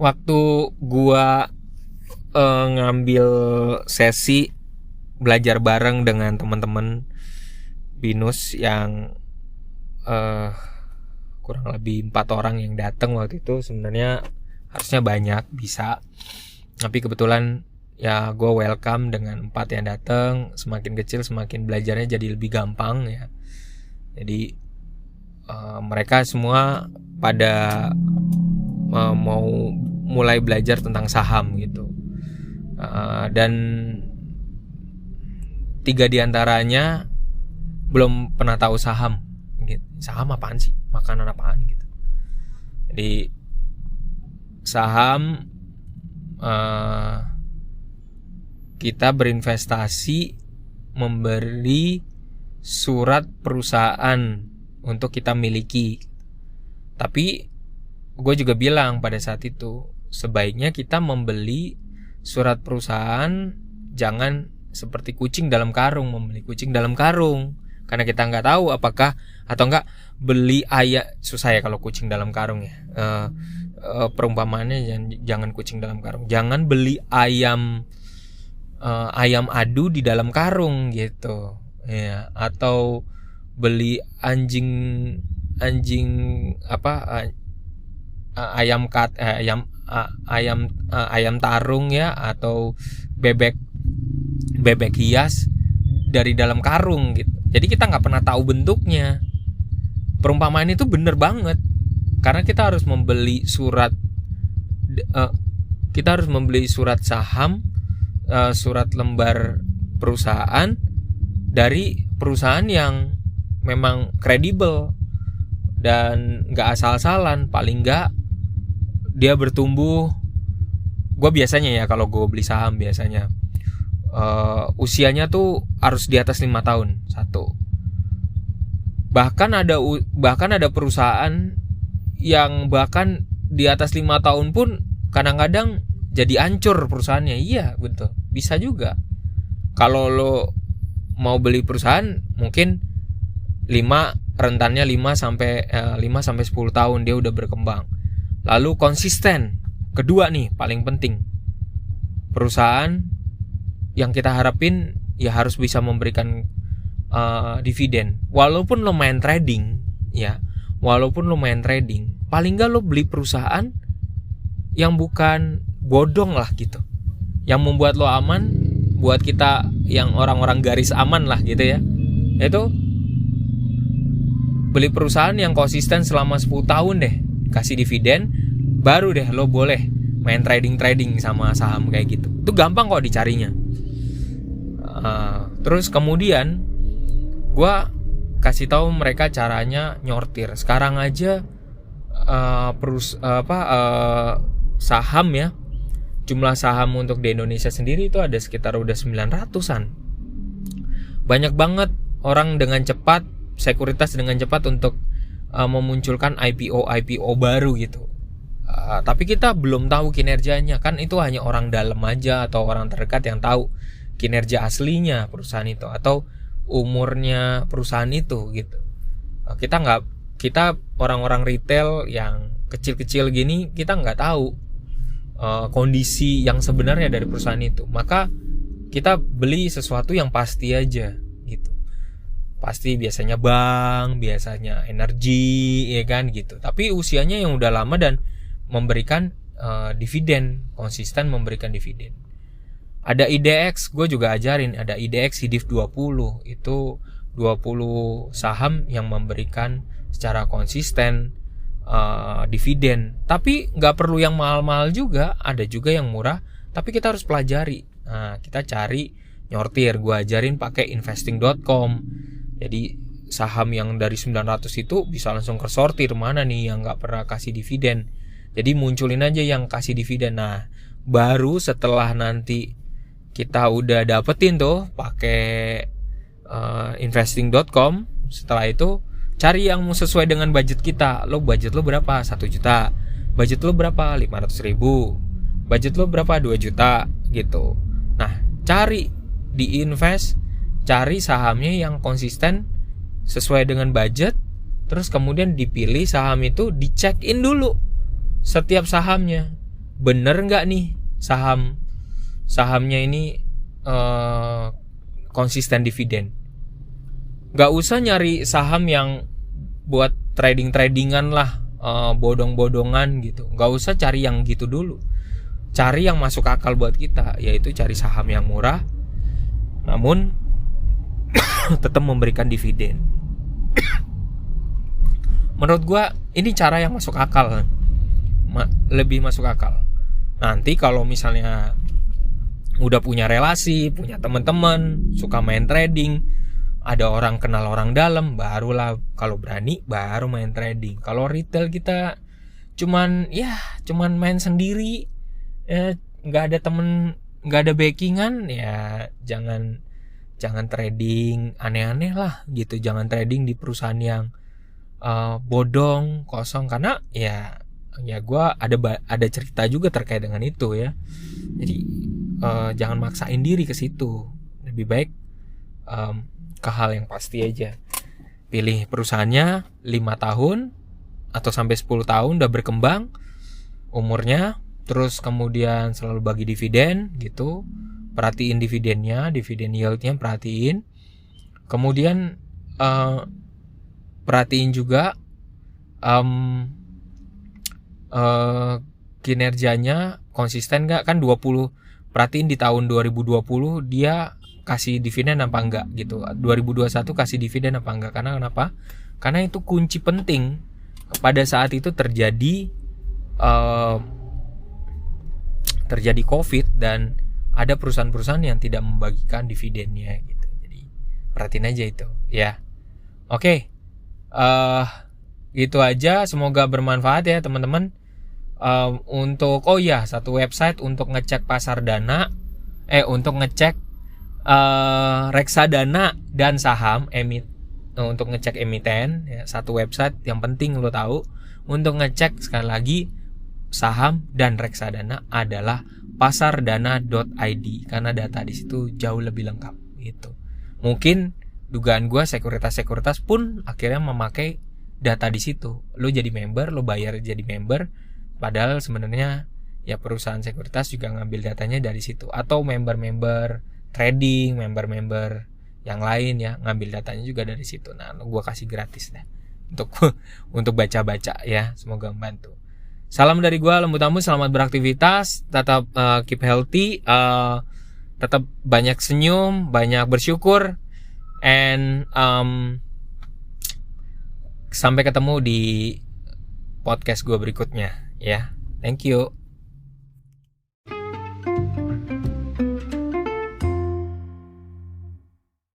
waktu gua ngambil sesi belajar bareng dengan teman-teman binus yang kurang lebih 4 orang yang datang waktu itu. Sebenarnya harusnya banyak bisa, tapi kebetulan ya gue welcome dengan 4 yang datang. Semakin kecil semakin belajarnya jadi lebih gampang ya. Jadi mereka semua pada mau mulai belajar tentang saham gitu. Dan 3 diantaranya belum pernah tahu saham gitu. Saham apaan sih? Makanan apaan gitu. Jadi saham kita berinvestasi memberi surat perusahaan untuk kita miliki. Tapi gue juga bilang pada saat itu, sebaiknya kita membeli surat perusahaan jangan seperti kucing dalam karung, membeli kucing dalam karung, karena kita nggak tahu apakah atau enggak beli ayam. Susah ya kalau kucing dalam karung ya. Perumpamaannya jangan kucing dalam karung, jangan beli ayam adu di dalam karung gitu ya, atau beli ayam tarung ya, atau bebek hias dari dalam karung gitu. Jadi kita nggak pernah tahu bentuknya. Perumpamaan itu bener banget, karena kita harus membeli surat saham, surat lembar perusahaan dari perusahaan yang memang kredibel dan nggak asal-asalan. Paling nggak dia bertumbuh. Gue biasanya ya kalau gue beli saham biasanya usianya tuh harus di atas 5 tahun satu. Bahkan ada perusahaan yang bahkan di atas 5 tahun pun kadang-kadang jadi hancur perusahaannya. Iya betul, bisa juga. Kalau lo mau beli perusahaan mungkin rentannya 5 sampai 10 tahun dia udah berkembang. Lalu konsisten. Kedua nih paling penting, perusahaan yang kita harapin ya harus bisa memberikan dividen. Walaupun lo main trading, paling nggak lo beli perusahaan yang bukan bodong lah gitu, yang membuat lo aman, buat kita yang orang-orang garis aman lah gitu ya. Itu beli perusahaan yang konsisten selama 10 tahun deh, kasih dividen, baru deh lo boleh main trading sama saham kayak gitu. Itu gampang kok dicarinya. Terus kemudian gue kasih tahu mereka caranya nyortir. Sekarang aja saham ya, jumlah saham untuk di Indonesia sendiri itu ada sekitar udah 900-an. Banyak banget orang dengan cepat, sekuritas dengan cepat untuk memunculkan IPO baru gitu. Tapi kita belum tahu kinerjanya, kan itu hanya orang dalam aja atau orang terdekat yang tahu kinerja aslinya perusahaan itu atau umurnya perusahaan itu gitu. Kita orang-orang retail yang kecil-kecil gini, kita nggak tahu kondisi yang sebenarnya dari perusahaan itu. Maka kita beli sesuatu yang pasti aja gitu. Pasti biasanya bank, biasanya energi, ya kan gitu. Tapi usianya yang udah lama dan memberikan dividen, konsisten memberikan dividen. Ada IDX, gue juga ajarin, ada IDX HIDIF 20. Itu 20 saham yang memberikan secara konsisten dividen. Tapi gak perlu yang mahal-mahal juga, ada juga yang murah, tapi kita harus pelajari. Nah, kita cari nyortir, gue ajarin pakai investing.com. Jadi saham yang dari 900 itu bisa langsung kesortir mana nih yang gak pernah kasih dividen. Jadi munculin aja yang kasih dividen. Nah, baru setelah nanti kita udah dapetin tuh pakai investing.com, setelah itu cari yang sesuai dengan budget kita. Lo budget lo berapa? 1 juta. Budget lo berapa? 500.000. Budget lo berapa? 2 juta gitu. Nah, cari di invest, cari sahamnya yang konsisten sesuai dengan budget. Terus kemudian dipilih saham itu, dicek in dulu setiap sahamnya, bener nggak nih sahamnya ini konsisten dividen. Nggak usah nyari saham yang buat tradingan lah, bodong-bodongan gitu. Nggak usah cari yang gitu dulu. Cari yang masuk akal buat kita, yaitu cari saham yang murah namun tetap memberikan dividen. Menurut gua ini cara yang masuk akal, lebih masuk akal. Nanti kalau misalnya udah punya relasi, punya teman-teman, suka main trading, ada orang kenal orang dalam, barulah kalau berani baru main trading. Kalau retail kita cuman main sendiri, nggak ada temen, nggak ada backingan, ya jangan trading aneh-aneh lah gitu. Jangan trading di perusahaan yang bodong, kosong, karena ya gue ada cerita juga terkait dengan itu ya. Jadi jangan maksain diri ke situ. Lebih baik ke hal yang pasti aja. Pilih perusahaannya 5 tahun atau sampai 10 tahun udah berkembang umurnya, terus kemudian selalu bagi dividen gitu. Perhatiin dividennya, dividen yieldnya perhatiin. Kemudian perhatiin juga kinerjanya konsisten nggak, kan 20, perhatiin di tahun 2020 dia kasih dividen apa enggak gitu. 2021 kasih dividen apa enggak. Karena kenapa? Karena itu kunci penting pada saat itu terjadi COVID dan ada perusahaan-perusahaan yang tidak membagikan dividennya gitu. Jadi perhatiin aja itu ya. Oke. Gitu aja, semoga bermanfaat ya teman-teman. Untuk satu website untuk ngecek pasar dana, untuk ngecek reksadana dan saham untuk ngecek emiten ya, satu website yang penting lo tahu untuk ngecek sekali lagi saham dan reksadana adalah pasardana.id, karena data di situ jauh lebih lengkap gitu. Mungkin dugaan gue sekuritas pun akhirnya memakai data di situ. Lo jadi member, lo bayar jadi member, padahal sebenarnya ya perusahaan sekuritas juga ngambil datanya dari situ. Atau member trading, member yang lain ya ngambil datanya juga dari situ. Nah, gue kasih gratis deh untuk baca-baca ya. Semoga membantu. Salam dari gue, Lembu Tamu. Selamat beraktivitas, tetap keep healthy, tetap banyak senyum, banyak bersyukur, and sampai ketemu di podcast gue berikutnya ya. Thank you.